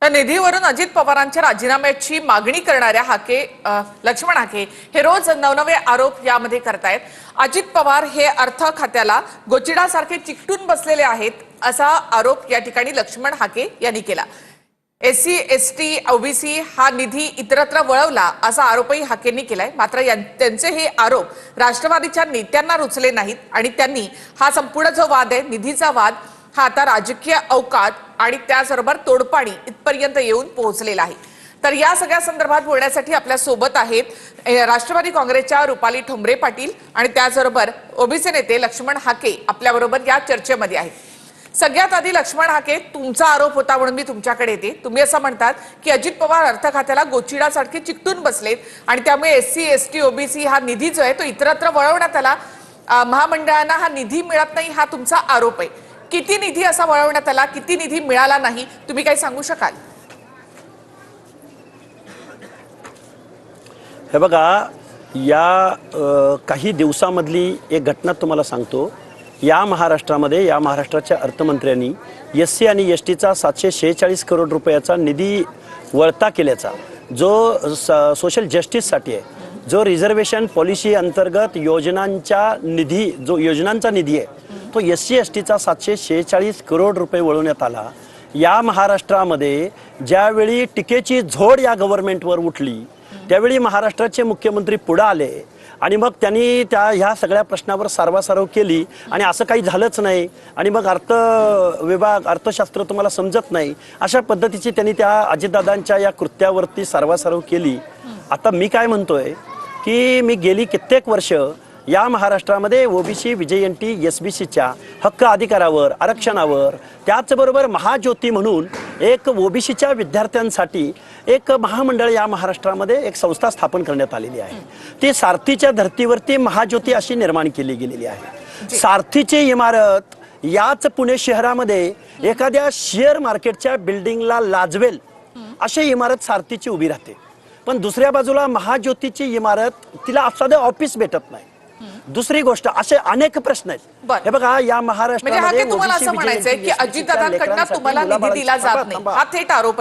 तर निधीवरून अजित पवारांच्या राजीनाम्याची मागणी करणाऱ्या लक्ष्मण हाके हे रोज नवनवे आरोप यामध्ये करतायत। अजित पवार हे अर्थ खात्याला गोचिडासारखे चिकटून बसलेले आहेत असा आरोप या ठिकाणी लक्ष्मण हाके यांनी केला। एससी एसटी ओबीसी हा निधी इतरत्र वळवला असा आरोपही हाकेंनी केलाय। मात्र त्यांचे हे आरोप राष्ट्रवादीच्या नेत्यांना रुचले नाहीत आणि त्यांनी हा संपूर्ण जो वाद आहे निधीचा वाद हा आता राजकीय अवकात आणि त्याचबरोबर तोडपाणी इथपर्यंत येऊन पोहोचलेला आहे। तर या सगळ्या संदर्भात बोलण्यासाठी आपल्या सोबत आहेत राष्ट्रवादी काँग्रेसच्या रुपाली ठोंबरे पाटील आणि त्याचबरोबर ओबीसी नेते लक्ष्मण हाके आपल्याबरोबर या चर्चेमध्ये आहेत। सगळ्यात आधी लक्ष्मण हाके, तुमचा आरोप होता म्हणून मी तुमच्याकडे येते। तुम्ही असं म्हणतात की अजित पवार अर्थ खात्याला गोचिडासारखे चिकटून बसलेत आणि त्यामुळे एससी एसटी ओबीसी हा निधी जो आहे तो इतरत्र वळवण्यात आला, महामंडळांना हा निधी मिळत नाही हा तुमचा आरोप आहे। किती निधी असा वळवण्यात आला, किती निधी मिळाला नाही, तुम्ही काही सांगू शकाल? हे बघा, या काही दिवसामधली एक घटना तुम्हाला सांगतो। या महाराष्ट्रामध्ये या महाराष्ट्राच्या अर्थमंत्र्यांनी एससी आणि एसटीचा 746 करोड रुपयाचा निधी वळता केल्याचा जो सोशल जस्टिससाठी आहे, जो रिझर्वेशन पॉलिसी अंतर्गत योजनांचा निधी आहे तो एससी एसटीचा 746 करोड रुपये वळवण्यात आला। या महाराष्ट्रामध्ये ज्यावेळी टीकेची झोड या गव्हर्नमेंटवर उठली त्यावेळी महाराष्ट्राचे मुख्यमंत्री पुढे आले आणि मग त्यांनी ह्या सगळ्या प्रश्नावर सारवासारव केली आणि असं काही झालंच नाही आणि मग अर्थशास्त्र तुम्हाला समजत नाही अशा पद्धतीची त्यांनी त्या अजितदादांच्या या कृत्यावरती सारवासारव केली। आता मी काय म्हणतोय की मी गेली कित्येक वर्ष या महाराष्ट्रामध्ये ओबीसी विजयंती एसबीसीच्या हक्क अधिकारावर आरक्षणावर त्याचबरोबर महाज्योती म्हणून एक ओबीसीच्या विद्यार्थ्यांसाठी एक महामंडळ या महाराष्ट्रामध्ये एक संस्था स्थापन करण्यात आलेली आहे। ती सारथीच्या धर्तीवरती महाज्योती अशी निर्माण केली गेलेली आहे। सारथीची इमारत याच पुणे शहरामध्ये एखाद्या शेअर मार्केटच्या बिल्डिंगला लाजवेल अशी इमारत सारथीची उभी राहते, पण दुसऱ्या बाजूला महाज्योतीची इमारत तिला साधं ऑफिस भेटत नाही। दुसरी गोष्ट असे अनेक प्रश्न आहेत। हे बघा, या महाराष्ट्रामध्ये तुम्हाला असं म्हणायचंय की अजितदादांकडून तुम्हाला निधी दिला जात नाही हा थेट आरोप आहे।